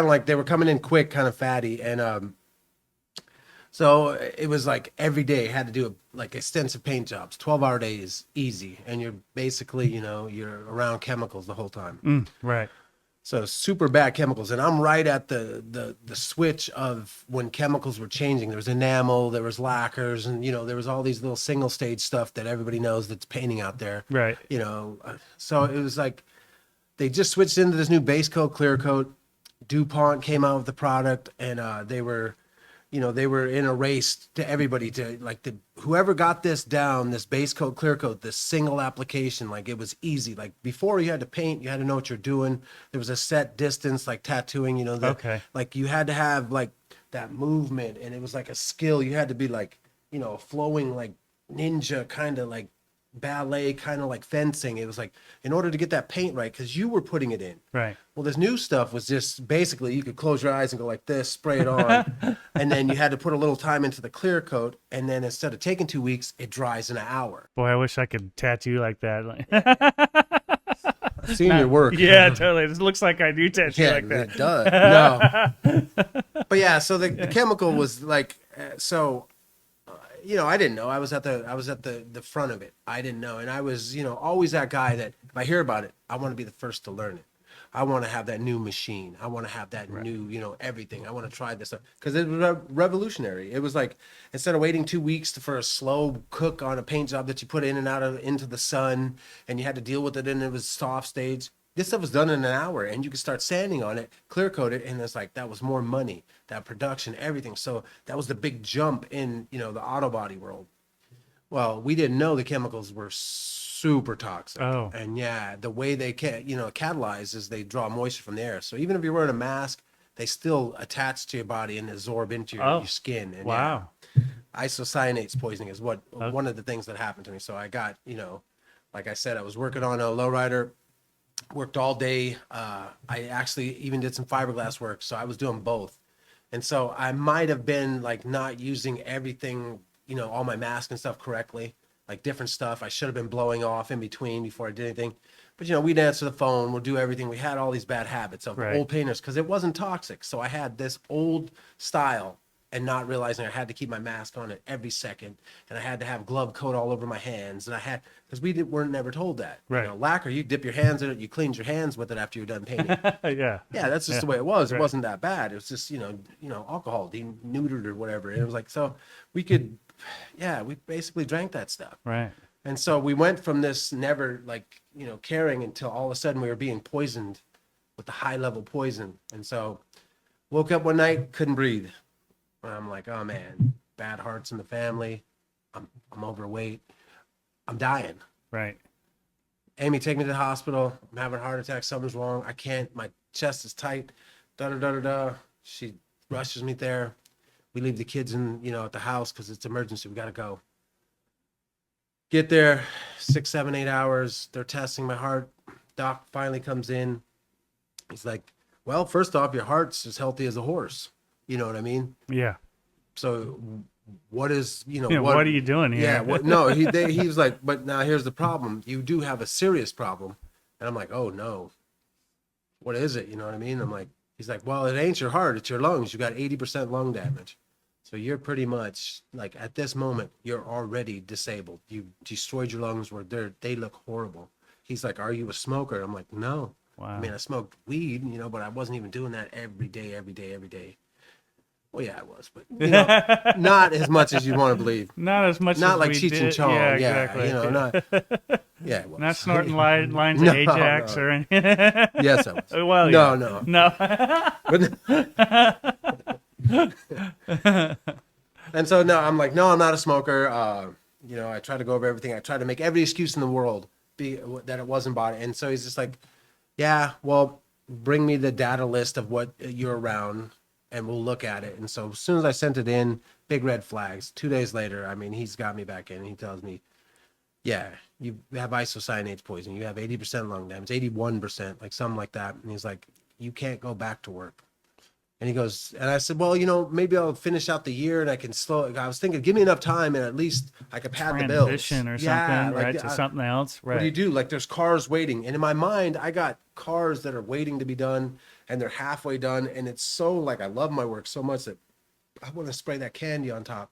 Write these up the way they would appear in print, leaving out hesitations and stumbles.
of like they were coming in quick, kind of fatty, and so it was like every day had to do like extensive paint jobs, 12-hour days, easy, and you're basically, you're around chemicals the whole time. Right. So super bad chemicals, and I'm right at the switch of when chemicals were changing. There was enamel, there was lacquers, and there was all these little single stage stuff that everybody knows that's painting out there. Right. So it was like they just switched into this new base coat, clear coat. DuPont came out with the product, and they were in a race to everybody to like whoever got this down, this base coat, clear coat, this single application, like it was easy. Like before you had to paint, you had to know what you're doing. There was a set distance, like tattooing, Okay. like you had to have like that movement, and it was like a skill. You had to be like, flowing like ninja, kind of like ballet, kind of like fencing. It was like in order to get that paint right, because you were putting it in. Right. Well, this new stuff was just basically you could close your eyes and go like this, spray it on, and then you had to put a little time into the clear coat, and then instead of taking 2 weeks, it dries in an hour. Boy, I wish I could tattoo like that. I've seen your work. Yeah, totally. It looks like I do tattoo Yeah, like that. it does. No. But yeah, so the chemical was like, I didn't know. I was at the front of it. I didn't know, and I was always that guy that if I hear about it, I want to be the first to learn it. I want to have that new machine. I want to have that new, everything. I want to try this stuff because it was revolutionary. It was like instead of waiting 2 weeks for a slow cook on a paint job that you put in and out of into the sun, and you had to deal with it, and it was soft stage. This stuff was done in an hour, and you could start sanding on it, clear coat it, and it's like that was more money, that production, everything. So that was the big jump in the auto body world. Well, we didn't know the chemicals were super toxic. Oh. And yeah, the way they can catalyze is they draw moisture from the air. So even if you're wearing a mask, they still attach to your body and absorb into your skin. And wow. yeah, isocyanates poisoning is one of the things that happened to me. So I got like I said, I was working on a lowrider. Worked all day. I actually even did some fiberglass work, so I was doing both. And so I might have been like not using everything, all my mask and stuff correctly, like different stuff. I should have been blowing off in between before I did anything. But we'd answer the phone, we'll do everything. We had all these bad habits of old painters because it wasn't toxic. So I had this old style and not realizing I had to keep my mask on it every second, and I had to have glove coat all over my hands, and I had because weren't never told that. Right. Lacquer, you dip your hands in it, you cleaned your hands with it after you're done painting. Yeah. Yeah, that's just the way it was. Right. It wasn't that bad. It was just alcohol, denatured or whatever. And it was like so we basically drank that stuff. Right. And so we went from this never caring until all of a sudden we were being poisoned with the high level poison. And so woke up one night, couldn't breathe. And I'm like, oh man, bad hearts in the family. I'm overweight. I'm dying. Right. Amy, take me to the hospital. I'm having a heart attack. Something's wrong. I can't. My chest is tight. Da da da da da. She rushes me there. We leave the kids in, at the house because it's emergency. We got to go. Get there, 6, 7, 8 hours. They're testing my heart. Doc finally comes in. He's like, well, first off, your heart's as healthy as a horse. You know what I mean? Yeah. So what is, what are you doing here? Yeah. No, he was like, but now here's the problem. You do have a serious problem. And I'm like, oh no, what is it? You know what I mean? I'm like, he's like, well, it ain't your heart. It's your lungs. You got 80% lung damage. So you're pretty much like at this moment, you're already disabled. You destroyed your lungs where they look horrible. He's like, are you a smoker? I'm like, no. Wow. I mean, I smoked weed, but I wasn't even doing that every day. Well, yeah, I was, but not as much as you want to believe. Not as much. Not as like we Cheech did. and Chong. Yeah, Yeah, exactly. not. Yeah, it was. Not snorting lines No, of Ajax no. or anything. Yes, I was. Well, No, yeah. no. And so no, I'm like, no, I'm not a smoker. I try to go over everything. I try to make every excuse in the world that it wasn't body. And so he's just like, yeah, well, bring me the data list of what you're around, and we'll look at it. And so as soon as I sent it in, big red flags. 2 days later, I mean, he's got me back in. And he tells me, yeah, you have isocyanates poisoning. You have 80% lung damage, 81%, like something like that. And he's like, you can't go back to work. And he goes, and I said, well, maybe I'll finish out the year and I can I was thinking, give me enough time and at least I could pad the bills. Transition or Yeah, something, like, right? To something else, right? What do you do? Like there's cars waiting. And in my mind, I got cars that are waiting to be done. and they're halfway done, and it's so like I love my work so much that I want to spray that candy on top.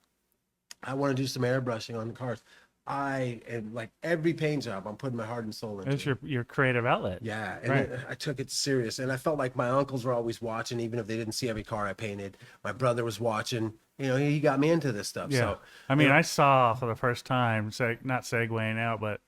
I want to do some airbrushing on the cars. And like every paint job, I'm putting my heart and soul into. It's your creative outlet. Yeah, and Right. I took it serious, and I felt like my uncles were always watching, even if they didn't see every car I painted. My brother was watching. You know, he got me into this stuff. Yeah. So I mean, you know, I saw for the first time, not segueing out, but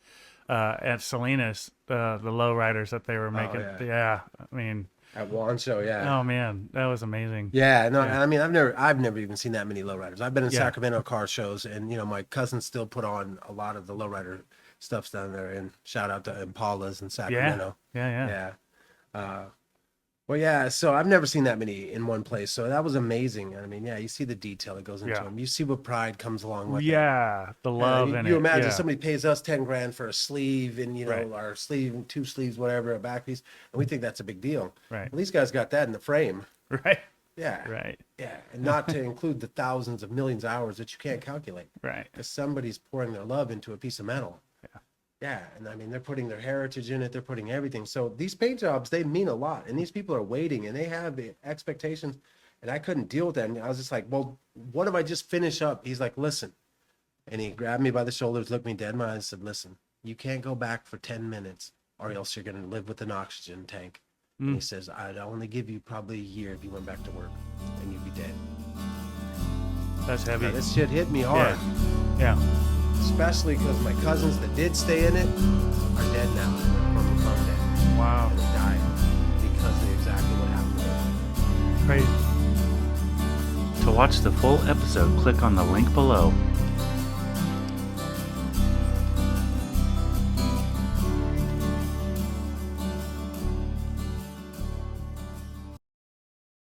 at Salinas, the lowriders that they were making. yeah. Yeah. I mean, at Wancho, yeah. oh man, that was amazing. Yeah, no, Yeah. I mean, I've never even seen that many lowriders. I've been in Yeah. Sacramento car shows, and you know, my cousins still put on a lot of the lowrider stuffs down there. And shout out to Impalas in Sacramento. Yeah. Well, yeah. So I've never seen that many in one place. So that was amazing. I mean, yeah, you see the detail that goes into Yeah. them. You see what pride comes along with it. Yeah. The love in you it. imagine Yeah. somebody pays us 10 grand for a sleeve, and you know, Right. our sleeve, 2 sleeves, whatever, a back piece, and we think that's a big deal. Right. Well, these guys got that in the frame. Right. Yeah. Right. Yeah, and not to include the thousands of millions of hours that you can't calculate, Right. because somebody's pouring their love into a piece of metal. Yeah, and I mean, they're putting their heritage in it, they're putting everything. So these paint jobs, they mean a lot, and these people are waiting, and they have the expectations, and I couldn't deal with that. And I was just like, well, what if I just finish up? He's like, listen, and he grabbed me by the shoulders, looked me dead in my eyes, and said, listen, you can't go back for 10 minutes, or else you're going to live with an oxygen tank. And he says, I'd only give you probably a year if you went back to work, and you'd be dead. That's heavy. Now, this shit hit me hard, Yeah. especially because my cousins that did stay in it are dead now from that. Wow. And they died because of exactly what happened to them. Crazy. To watch the full episode, click on the link below.